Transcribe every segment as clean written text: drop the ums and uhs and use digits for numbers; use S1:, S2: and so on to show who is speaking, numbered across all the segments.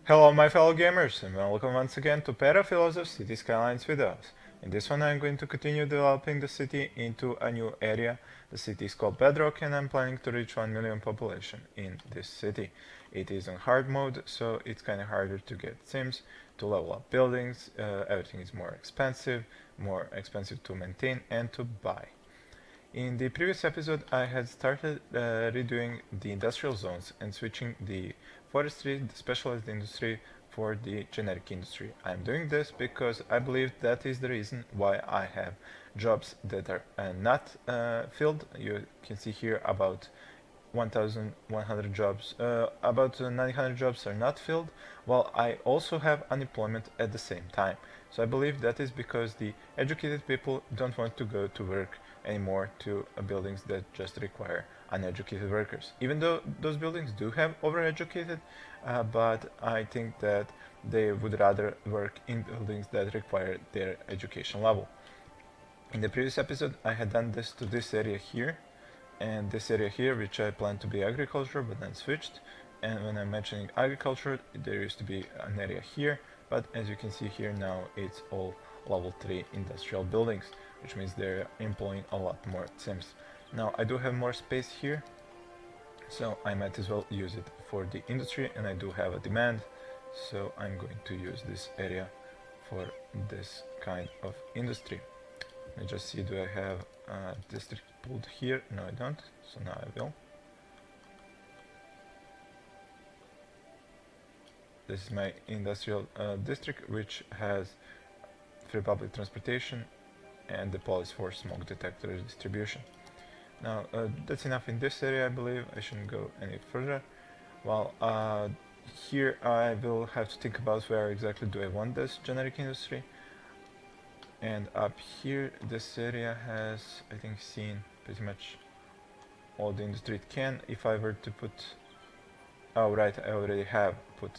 S1: Hello my fellow gamers and welcome once again to Perafilozof City Skylines videos. In this one I'm going to continue developing the city into a new area. The city is called Bedrock and I'm planning to reach 1 million population in this city. It is on hard mode, so it's kinda harder to get sims, to level up buildings, everything is more expensive to maintain and to buy. In the previous episode, I had started redoing the industrial zones and switching the forestry, the specialized industry, for the generic industry. I'm doing this because I believe that is the reason why I have jobs that are not filled. You can see here about 1,100 jobs, about 900 jobs are not filled, while I also have unemployment at the same time. So I believe that is because the educated people don't want to go to work anymore to buildings that just require uneducated workers. Even though those buildings do have overeducated, but I think that they would rather work in buildings that require their education level. In the previous episode, I had done this to this area here, and this area here, which I planned to be agriculture, but then switched. And when I'm mentioning agriculture, there used to be an area here, but as you can see here now, it's all level 3 industrial buildings, which means they're employing a lot more sims. Now I do have more space here, so I might as well use it for the industry, and I do have a demand, so I'm going to use this area for this kind of industry. Let me just see, do I have a district pulled here? No, I don't, so now I will. This is my industrial district, which has free public transportation and the police for smoke detector distribution. Now that's enough in this area, I believe. I shouldn't go any further. Well, here I will have to think about where exactly do I want this generic industry. And up here, this area has, I think, seen pretty much all the industry it can. If I were to put, oh right, I already have put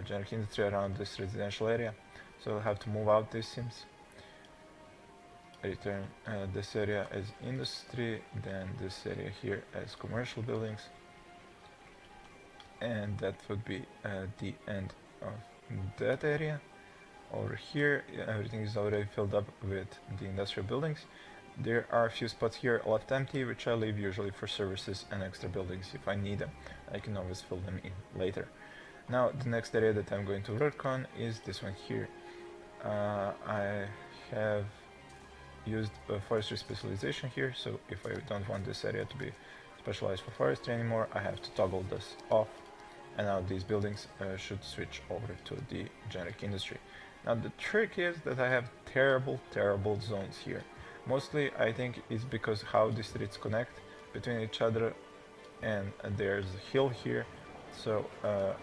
S1: generic industry around this residential area, so I'll have to move out these sims. Return this area as industry, then this area here as commercial buildings, and that would be the end of that area. Over here, everything is already filled up with the industrial buildings. There are a few spots here left empty, which I leave usually for services and extra buildings if I need them. I can always fill them in later. Now, the next area that I'm going to work on is this one here. I have used forestry specialization here, so if I don't want this area to be specialized for forestry anymore, I have to toggle this off, and now these buildings should switch over to the generic industry. Now the trick is that I have terrible zones here. Mostly I think it's because how the streets connect between each other, and there's a hill here, so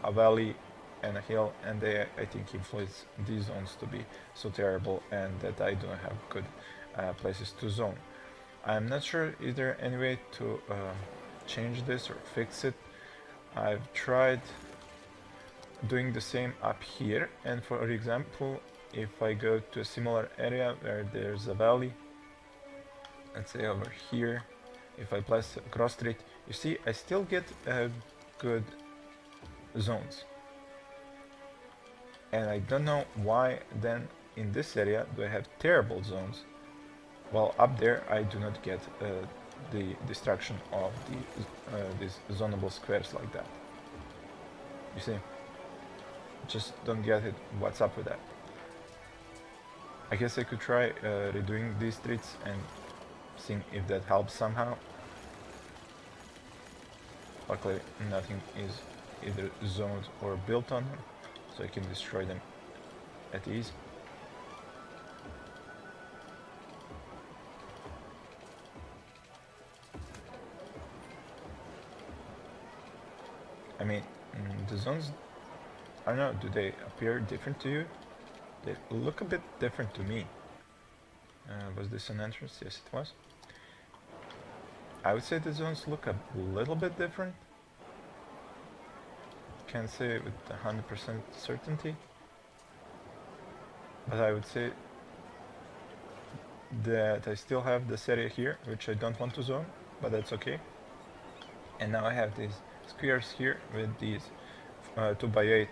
S1: a valley and a hill, and they, I think, influence these zones to be so terrible, and that I don't have good places to zone. I'm not sure is there any way to change this or fix it. I've tried doing the same up here, and for example, if I go to a similar area where there's a valley, let's say over here, if I place a cross street, you see I still get good zones, and I don't know why then in this area do I have terrible zones, while up there I do not get the destruction of these zonable squares like that. You see, just don't get it. What's up with that? I guess I could try redoing these streets and seeing if that helps somehow. Luckily nothing is either zoned or built on them, so I can destroy them at ease. I mean, the zones, I don't know, do they appear different to you? They look a bit different to me. Was this an entrance? Yes, it was. I would say the zones look a little bit different. Can't say with 100% certainty, but I would say that I still have this area here, which I don't want to zone, but that's okay. And now I have these squares here with these 2x8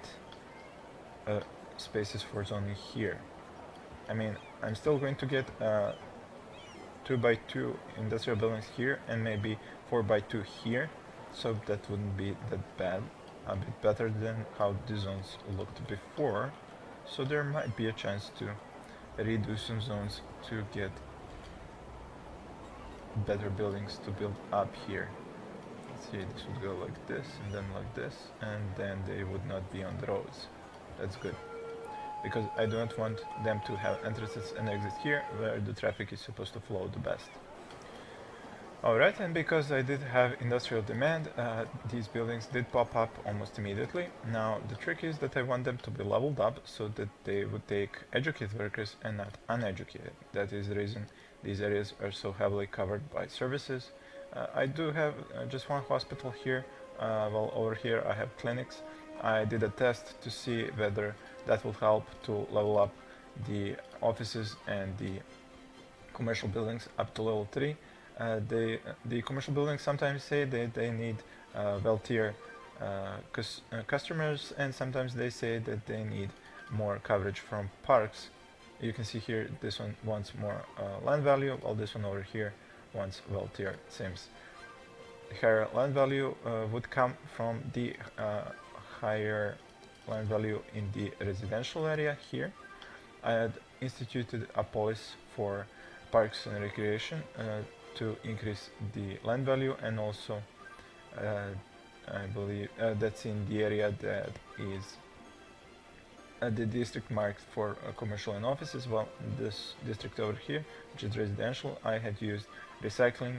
S1: spaces for zoning here. I mean, I'm still going to get 2x2 industrial buildings here and maybe 4x2 here, so that wouldn't be that bad. A bit better than how the zones looked before, so there might be a chance to redo some zones to get better buildings to build up here. Let's see, this would go like this and then like this, and then they would not be on the roads. That's good, because I don't want them to have entrances and exits here where the traffic is supposed to flow the best. Alright, and because I did have industrial demand, these buildings did pop up almost immediately. Now the trick is that I want them to be leveled up so that they would take educated workers and not uneducated. That is the reason these areas are so heavily covered by services. I do have just one hospital here, while over here I have clinics. I did a test to see whether that will help to level up the offices and the commercial buildings up to level 3. The commercial buildings sometimes say that they need wealthier customers, and sometimes they say that they need more coverage from parks. You can see here this one wants more land value, while this one over here wants wealthier. Seems the higher land value would come from the higher land value in the residential area here. I had instituted a policy for parks and recreation to increase the land value, and also I believe that's in the area that is the district marked for commercial and offices. Well, this district over here, which is residential, I had used recycling,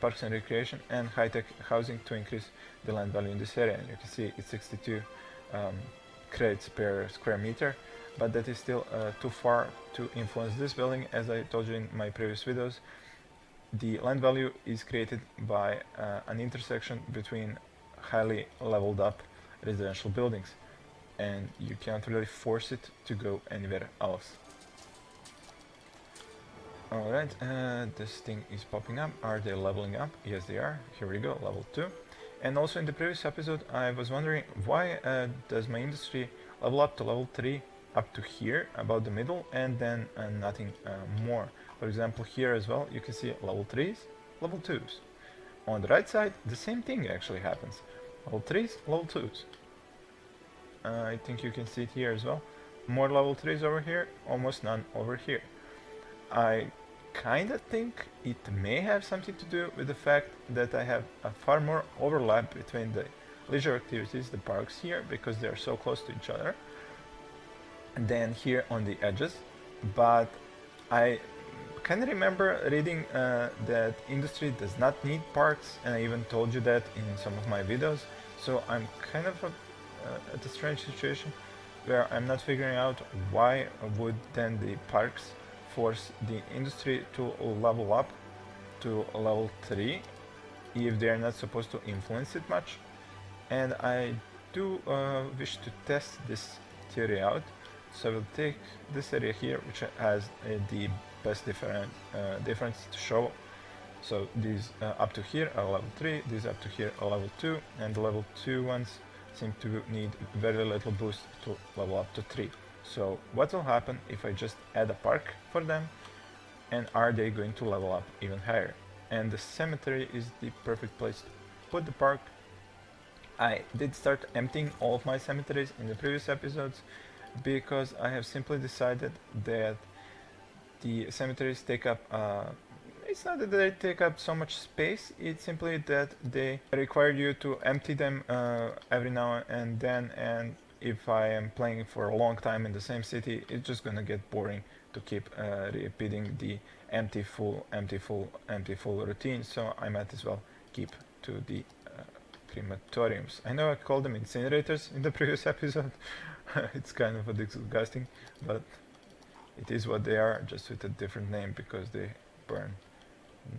S1: parks and recreation and high-tech housing to increase the land value in this area. And you can see it's 62 credits per square meter, but that is still too far to influence this building. As I told you in my previous videos, the land value is created by an intersection between highly leveled up residential buildings, and you can't really force it to go anywhere else. Alright, this thing is popping up. Are they leveling up? Yes, they are. Here we go, level 2. And also in the previous episode I was wondering why does my industry level up to level 3 up to here, about the middle, and then nothing more. For example, here as well, you can see level 3s, level 2s. On the right side, the same thing actually happens. Level 3s, level 2s. I think you can see it here as well. More level 3s over here, almost none over here. I kinda think it may have something to do with the fact that I have a far more overlap between the leisure activities, the parks here, because they are so close to each other, than here on the edges. But I kind of remember reading that industry does not need parks, and I even told you that in some of my videos. So I'm kind of at a strange situation where I'm not figuring out why would then the parks force the industry to level up to level 3 if they're not supposed to influence it much. And I do wish to test this theory out. So I will take this area here, which has the best difference to show. So these up to here are level 3, these up to here are level 2, and the level 2 ones seem to need very little boost to level up to 3. So what will happen if I just add a park for them, and are they going to level up even higher? And the cemetery is the perfect place to put the park. I did start emptying all of my cemeteries in the previous episodes, because I have simply decided that the cemeteries take up it's not that they take up so much space, it's simply that they require you to empty them every now and then, and if I am playing for a long time in the same city, it's just gonna get boring to keep repeating the empty full routine. So I might as well keep to the crematoriums. I know I called them incinerators in the previous episode. It's kind of disgusting, but it is what they are, just with a different name, because they burn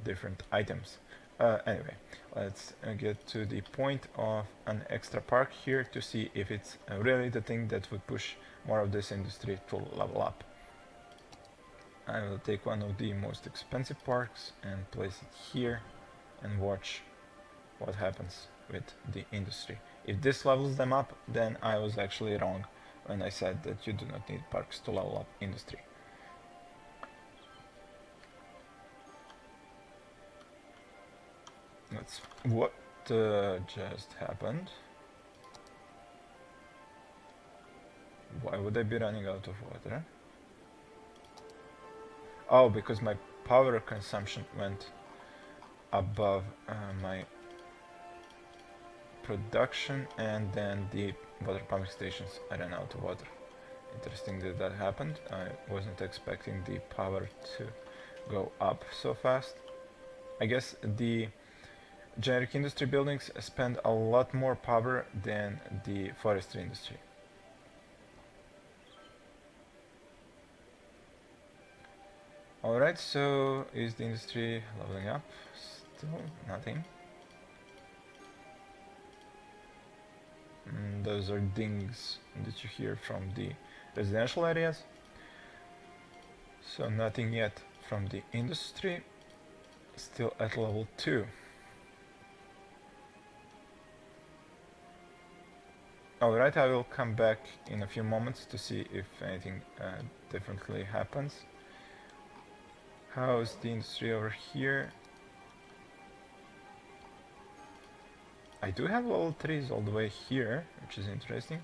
S1: different items. Anyway, let's get to the point of an extra park here to see if it's really the thing that would push more of this industry to level up. I will take one of the most expensive parks and place it here and watch what happens. with the industry. If this levels them up, then I was actually wrong when I said that you do not need parks to level up industry. What just happened? Why would I be running out of water? Oh, because my power consumption went above my production, and then the water pumping stations ran out of water. Interesting that that happened. I wasn't expecting the power to go up so fast. I guess the generic industry buildings spend a lot more power than the forestry industry. Alright, so is the industry leveling up? Still nothing. Those are dings that you hear from the residential areas. So nothing yet from the industry. Still at level 2. Alright, I will come back in a few moments to see if anything differently happens. How's the industry over here? I do have level 3s all the way here, which is interesting.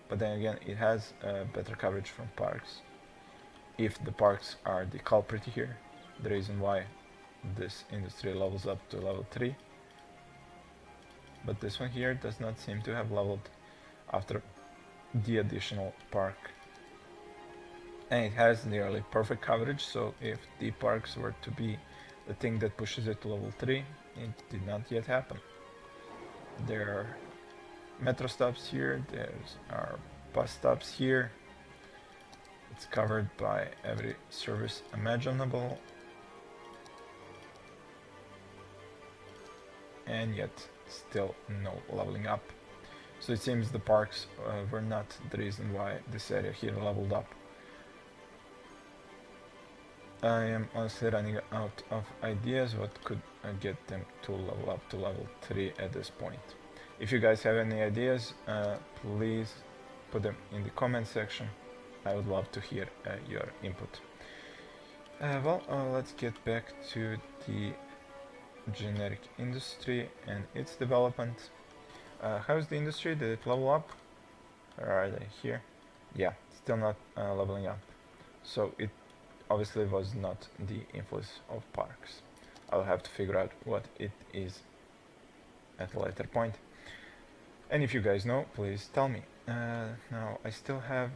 S1: But then again, it has better coverage from parks. If the parks are the culprit here, the reason why this industry levels up to level 3. But this one here does not seem to have leveled after the additional park. And it has nearly perfect coverage, so if the parks were to be the thing that pushes it to level 3, it did not yet happen. There are metro stops here, there are bus stops here. It's covered by every service imaginable. And yet still no leveling up. So it seems the parks were not the reason why this area here leveled up. I am honestly running out of ideas what could get them to level up to level 3 at this point. If you guys have any ideas, please put them in the comment section. I would love to hear your input. Let's get back to the generic industry and its development. How's the industry? Did it level up? Where are they? Here? Yeah, still not leveling up. So it obviously was not the influence of parks. I'll have to figure out what it is at a later point. And if you guys know, please tell me. Now, I still have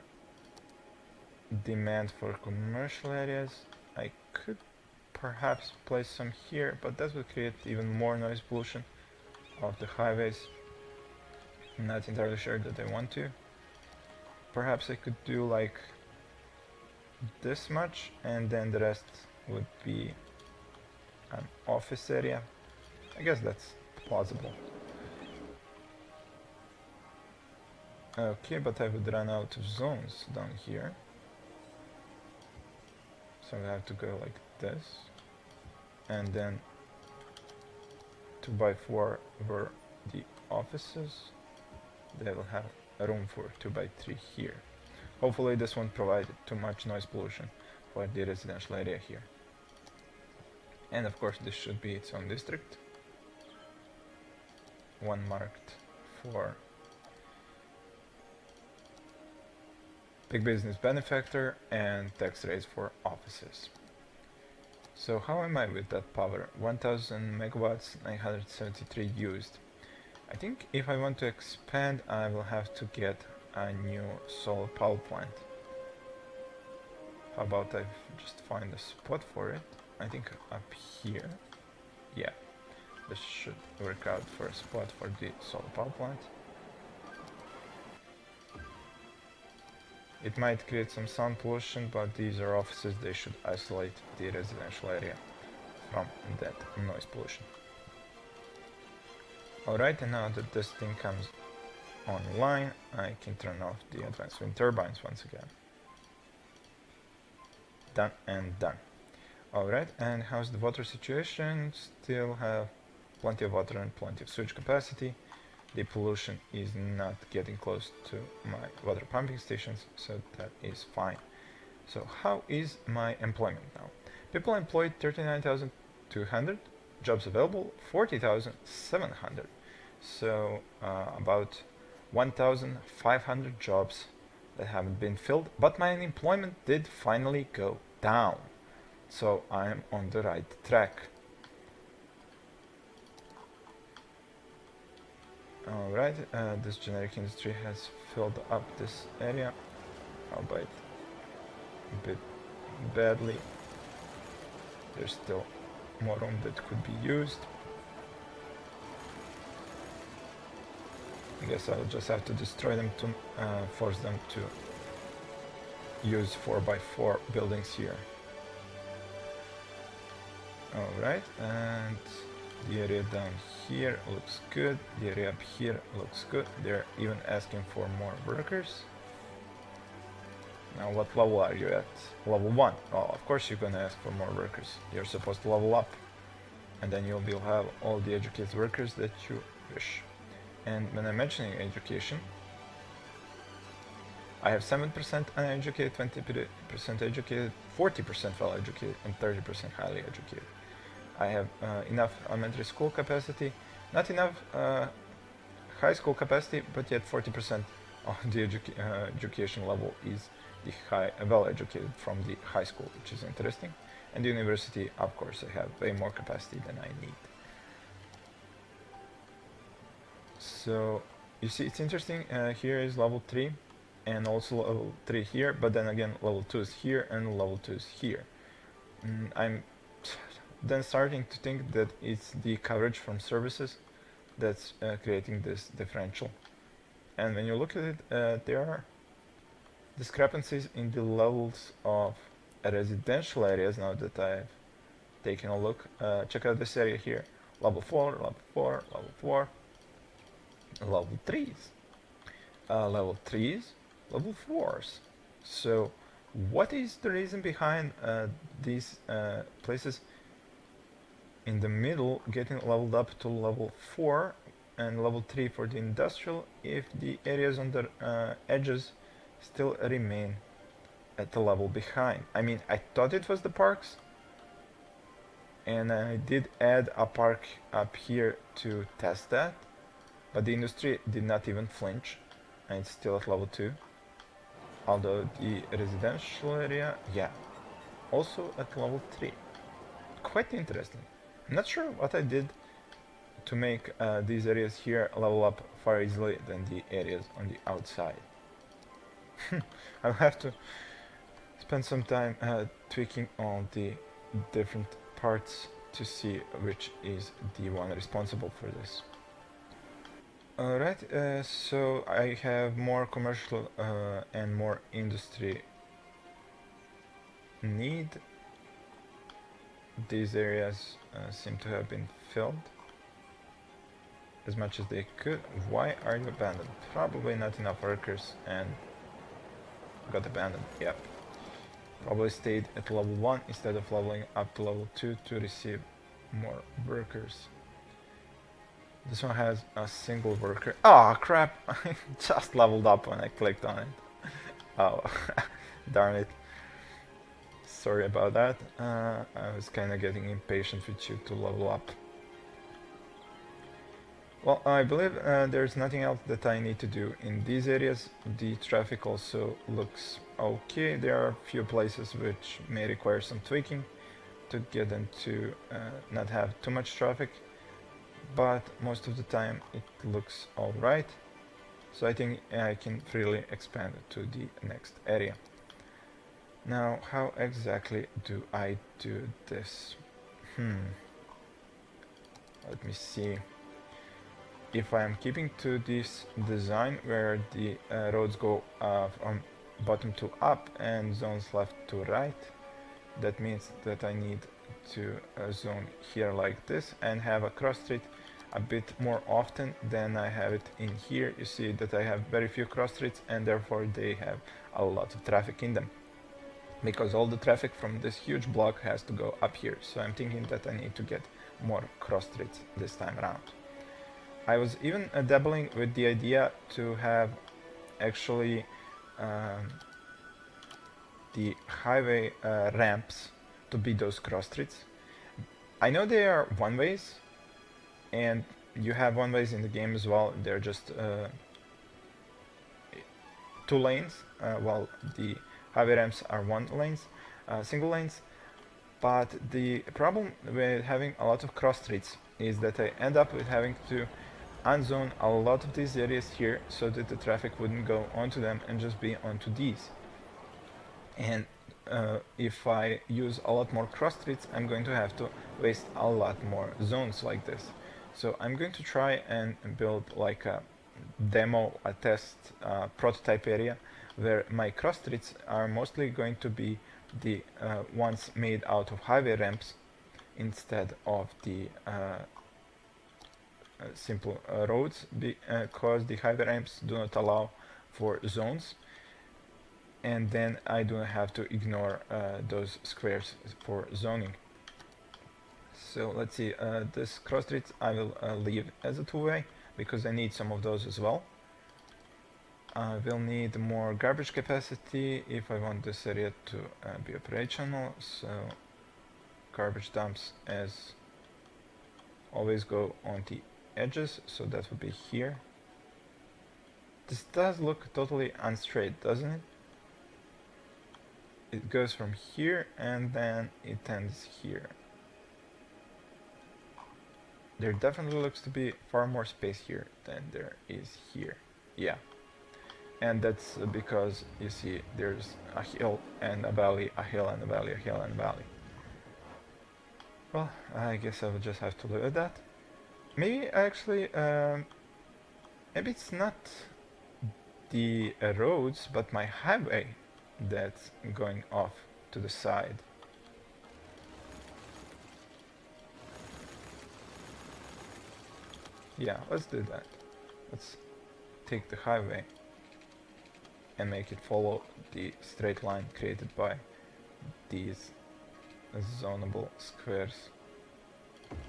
S1: demand for commercial areas. I could perhaps place some here, but that would create even more noise pollution of the highways. I'm not entirely sure that I want to. Perhaps I could do like this much, and then the rest would be an office area. I guess that's plausible. Okay, but I would run out of zones down here. So I have to go like this. And then 2x4 were the offices. They will have a room for 2x3 here. Hopefully this won't provide too much noise pollution for the residential area here. And of course this should be its own district. One marked for big business benefactor and tax rates for offices. So how am I with that power? 1000 megawatts, 973 used. I think if I want to expand, I will have to get a new solar power plant. How about I just find a spot for it? I think up here. Yeah, this should work out for a spot for the solar power plant. It might create some sound pollution, but these are offices, they should isolate the residential area from that noise pollution. Alright, and now that this thing comes online, I can turn off the advanced wind turbines once again. Done and done. Alright, and how's the water situation? Still have plenty of water and plenty of sewage capacity. The pollution is not getting close to my water pumping stations, so that is fine. So how is my employment now? People employed 39,200, jobs available 40,700. So about 1,500 jobs that haven't been filled, but my unemployment did finally go down. So I'm on the right track. Alright, this generic industry has filled up this area, albeit a bit badly. There's still more room that could be used. I guess I'll just have to destroy them to force them to use 4x4 buildings here. Alright, and the area down here looks good. The area up here looks good. They're even asking for more workers. Now, what level are you at? Level 1. Oh, of course you're gonna ask for more workers. You're supposed to level up. And then you'll have all the educated workers that you wish. And when I'm mentioning education, I have 7% uneducated, 20% educated, 40% well educated, and 30% highly educated. I have enough elementary school capacity, not enough high school capacity, but yet 40% of the education level is the well educated from the high school, which is interesting. And the university, of course, I have way more capacity than I need. So you see, it's interesting. Here is level 3 and also level 3 here, but then again level 2 is here and level 2 is here. I'm then starting to think that it's the coverage from services that's creating this differential. And when you look at it, there are discrepancies in the levels of residential areas. Now that I've taken a look, check out this area here. Level 4, level 4, level 4, level 3s, level 3s, level 4s. So what is the reason behind these places in the middle getting leveled up to level 4 and level 3 for the industrial if the areas on the edges still remain at the level behind? I mean, I thought it was the parks, and I did add a park up here to test that, but the industry did not even flinch, and it's still at level 2. Although the residential area, yeah, also at level 3. Quite interesting. I'm not sure what I did to make these areas here level up far easily than the areas on the outside. I'll have to spend some time tweaking all the different parts to see which is the one responsible for this. Alright, so I have more commercial and more industry need. These areas seem to have been filled as much as they could. Why are you abandoned? Probably not enough workers and got abandoned. Yep. Probably stayed at level 1 instead of leveling up to level 2 to receive more workers. This one has a single worker. Oh crap! I just leveled up when I clicked on it. Oh, darn it. Sorry about that. I was kind of getting impatient with you to level up. Well, I believe there's nothing else that I need to do in these areas. The traffic also looks okay. There are a few places which may require some tweaking to get them to not have too much traffic, but most of the time it looks alright. So I think I can freely expand to the next area. Now, how exactly do I do this? Let me see. If I am keeping to this design where the roads go from bottom to up and zones left to right, that means that I need to zone here like this and have a cross street a bit more often than I have it in here. You see that I have very few cross streets and therefore they have a lot of traffic in them, because all the traffic from this huge block has to go up here. So I'm thinking that I need to get more cross streets this time around. I was even dabbling with the idea to have actually the highway ramps to be those cross streets. I know they are one ways, and you have one ways in the game as well. They're just 2 lanes, while the highway ramps are single lanes. But the problem with having a lot of cross streets is that I end up with having to unzone a lot of these areas here so that the traffic wouldn't go onto them and just be onto these. And if I use a lot more cross streets, I'm going to have to waste a lot more zones like this. So I'm going to try and build like a demo, a test prototype area where my cross streets are mostly going to be the ones made out of highway ramps instead of the simple roads, because the highway ramps do not allow for zones, and then I do not have to ignore those squares for zoning. So let's see, this cross streets I will leave as a 2-way because I need some of those as well. I will need more garbage capacity if I want this area to be operational, so garbage dumps as always go on the edges, so that would be here. This does look totally unstraight, doesn't it? It goes from here and then it ends here. There definitely looks to be far more space here than there is here. Yeah. And that's because you see there's a hill and a valley, a hill and a valley, a hill and a valley. Well, I guess I will just have to live with that. Maybe actually, maybe it's not the roads, but my highway that's going off to the side. Yeah, let's do that. Let's take the highway and make it follow the straight line created by these zonable squares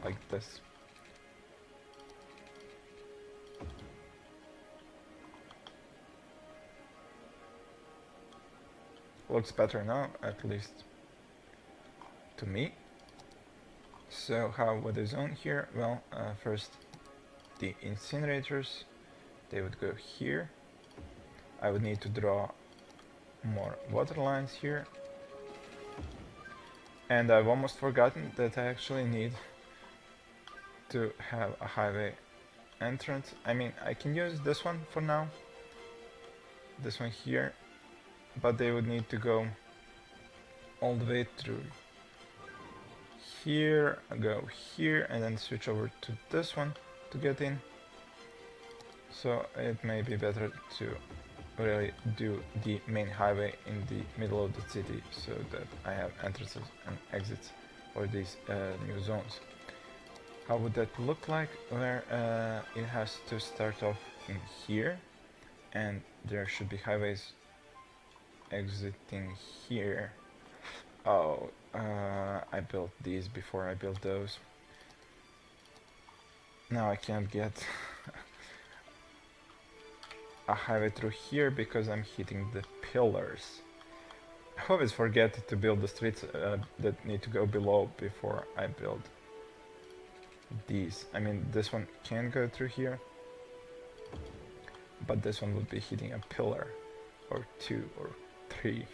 S1: like this. Looks better now, at least to me. So how would I zone here? Well, first the incinerators, they would go here. I would need to draw more water lines here. And I've almost forgotten that I actually need to have a highway entrance. I mean, I can use this one for now, this one here, but they would need to go all the way through here, go here, and then switch over to this one to get in. So it may be better to really do the main highway in the middle of the city so that I have entrances and exits for these new zones. How would that look like? Where it has to start off in here, and there should be highways exiting here. Oh, I built these before I built those. Now I can't get a highway through here because I'm hitting the pillars. I always forget to build the streets that need to go below before I build these. I mean, this one can go through here, but this one would be hitting a pillar or 2 or 3.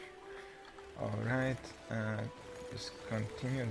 S1: Alright, discontinue.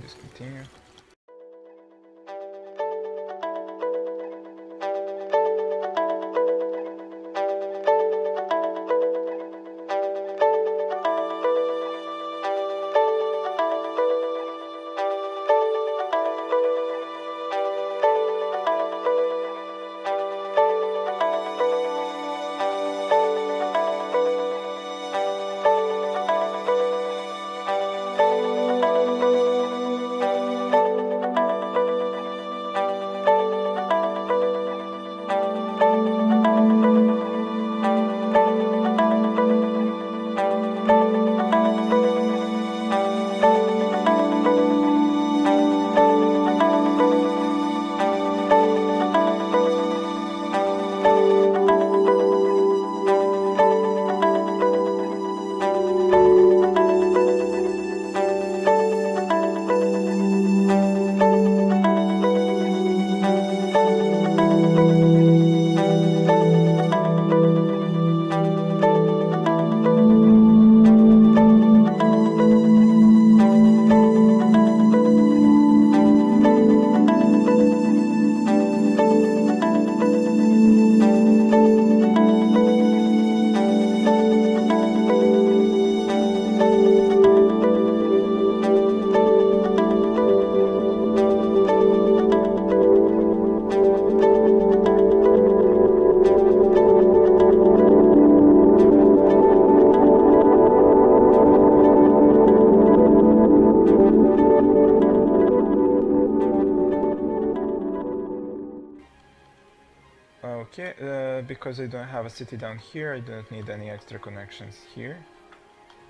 S1: Okay, because I don't have a city down here, I don't need any extra connections here.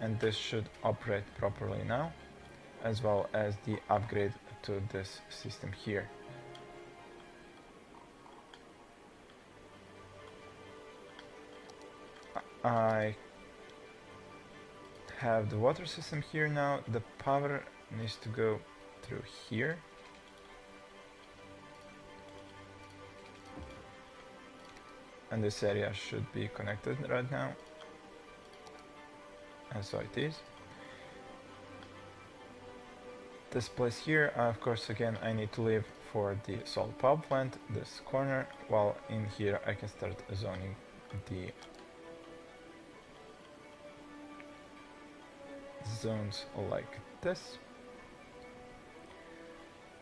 S1: And this should operate properly now, as well as the upgrade to this system here. I have the water system here now. The power needs to go through here. And this area should be connected right now. And so it is. This place here, of course, again, I need to leave for the solar power plant, this corner, while in here I can start zoning the zones like this.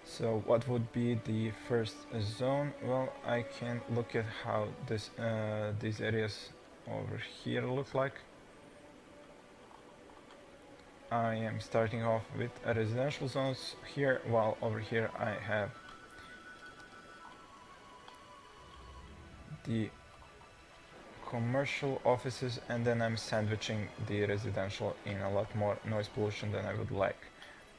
S1: So what would be the first zone? Well, I can look at how these areas over here look like. I am starting off with residential zones here, while over here I have the commercial offices, and then I'm sandwiching the residential in a lot more noise pollution than I would like.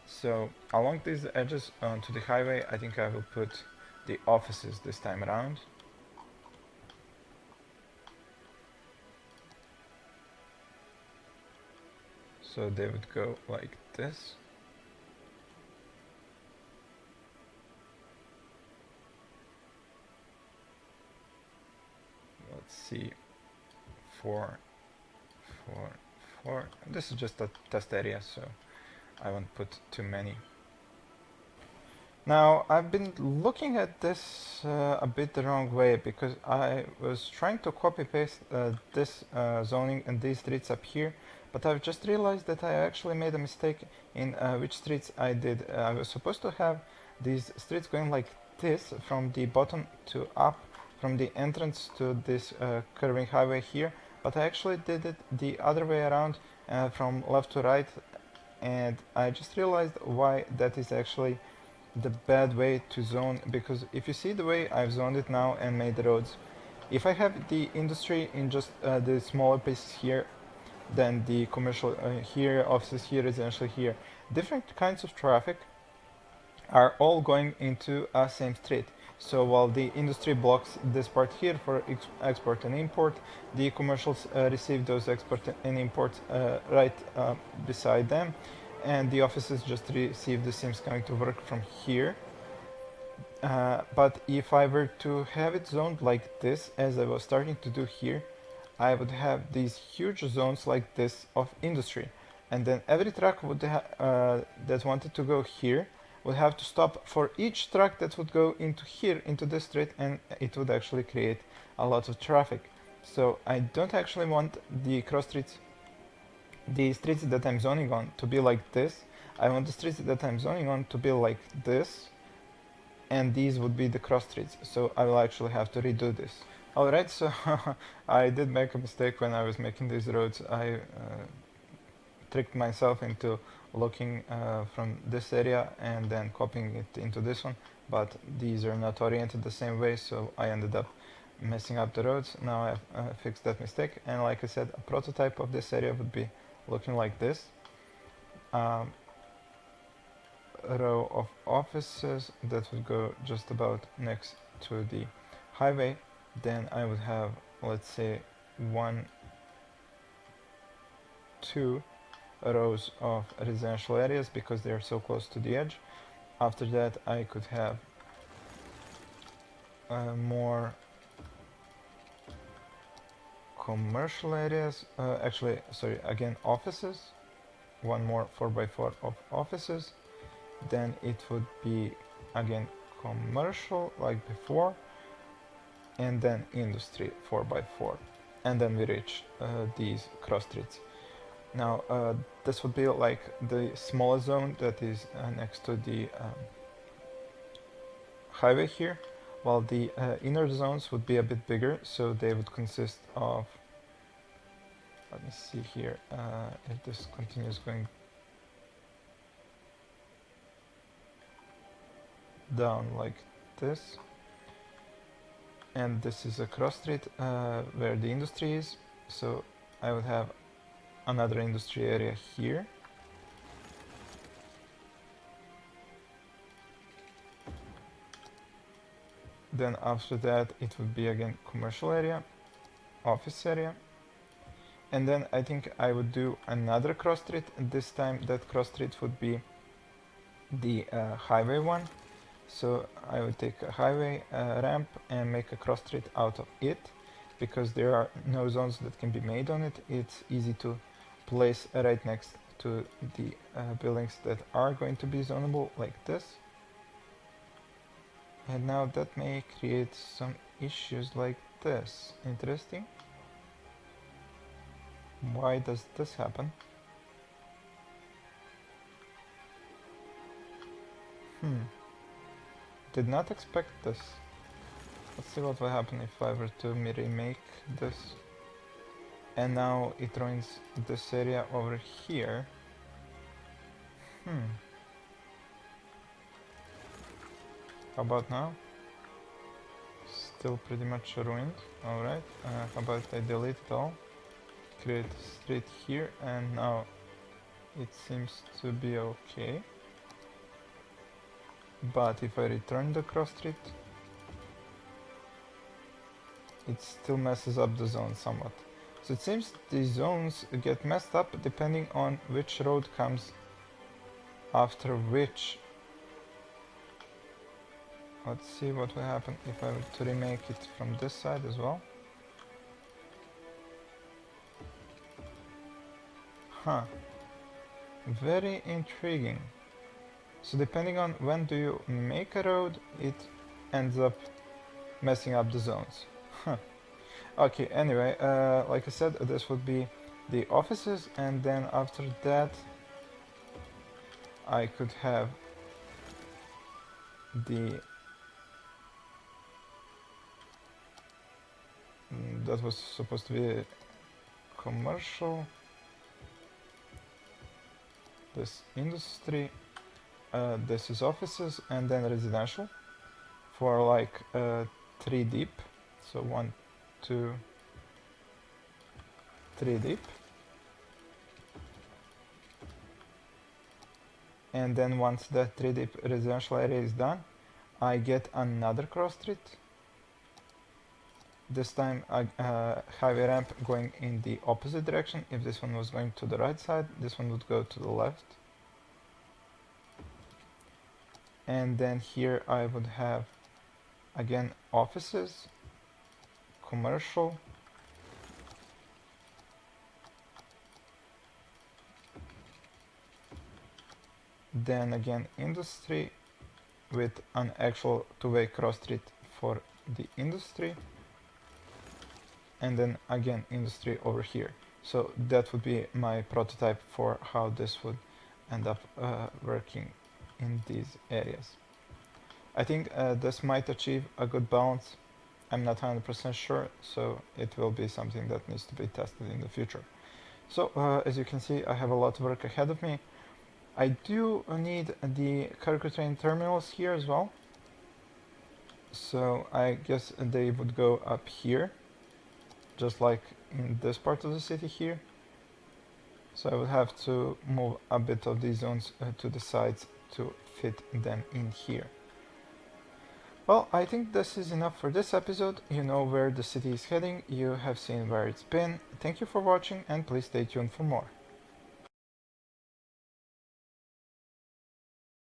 S1: So along these edges onto the highway, I think I will put the offices this time around. So they would go like this. Let's see, 4, 4, 4. This is just a test area, so I won't put too many. Now, I've been looking at this a bit the wrong way, because I was trying to copy-paste this zoning and these streets up here, but I've just realized that I actually made a mistake in which streets I did. I was supposed to have these streets going like this, from the bottom to up, from the entrance to this curving highway here, but I actually did it the other way around, from left to right, and I just realized why that is actually the bad way to zone, because if you see the way I've zoned it now and made the roads, if I have the industry in just the smaller pieces here, then the commercial here, offices here, residential here, different kinds of traffic are all going into a same street. So while the industry blocks this part here for export and import, the commercials receive those export and imports right beside them, and the offices just receive the sims coming to work from here. But if I were to have it zoned like this, as I was starting to do here, I would have these huge zones like this of industry, and then every truck would that wanted to go here would have to stop for each truck that would go into here, into this street, and it would actually create a lot of traffic. So I don't actually want the cross streets, the streets that I'm zoning on, to be like this. I want the streets that I'm zoning on to be like this, and these would be the cross streets. So I will actually have to redo this. Alright, so I did make a mistake when I was making these roads. I tricked myself into looking from this area and then copying it into this one, but these are not oriented the same way, so I ended up messing up the roads. Now I've fixed that mistake, and like I said, a prototype of this area would be looking like this. A row of offices that would go just about next to the highway. Then I would have, let's say, 1, 2 rows of residential areas because they are so close to the edge. After that, I could have more commercial areas, actually, sorry, again, offices. One more 4x4 of offices. Then it would be again commercial like before, and then industry 4x4, and then we reach these cross streets. Now this would be like the smaller zone that is next to the highway here, while the inner zones would be a bit bigger, so they would consist of, let me see here, if this continues going down like this, and this is a cross street where the industry is, so I would have another industry area here. Then after that it would be again commercial area, office area, and then I think I would do another cross street, and this time that cross street would be the highway one. So I would take a highway ramp and make a cross street out of it, because there are no zones that can be made on it. It's easy to place right next to the buildings that are going to be zonable, like this. And now that may create some issues like this. Interesting. Why does this happen? Did not expect this. Let's see what will happen if I were to remake this. And now it ruins this area over here. How about now? Still pretty much ruined. Alright, how about I delete it all? Create a street here, and now it seems to be okay. But if I return the cross street, it still messes up the zone somewhat. So it seems the zones get messed up depending on which road comes after which. Let's see what will happen if I were to remake it from this side as well. Very intriguing. So depending on when do you make a road, it ends up messing up the zones. Okay, anyway, like I said, this would be the offices, and then after that I could have the that was supposed to be commercial, this industry, this is offices, and then residential for like 3 deep. So 1, 2, 3 deep. And then once that 3 deep residential area is done, I get another cross street. This time a highway ramp going in the opposite direction. If this one was going to the right side, this one would go to the left. And then here I would have again offices, commercial, then again industry with an actual two-way cross street for the industry, and then again industry over here. So that would be my prototype for how this would end up working in these areas. I think this might achieve a good balance. I'm not 100% sure, so it will be something that needs to be tested in the future. So as you can see, I have a lot of work ahead of me. I do need the cargo train terminals here as well. So I guess they would go up here, just like in this part of the city here. So I would have to move a bit of these zones to the sides to fit them in here. Well, I think this is enough for this episode. You know where the city is heading, you have seen where it's been. Thank you for watching, and please stay tuned for more.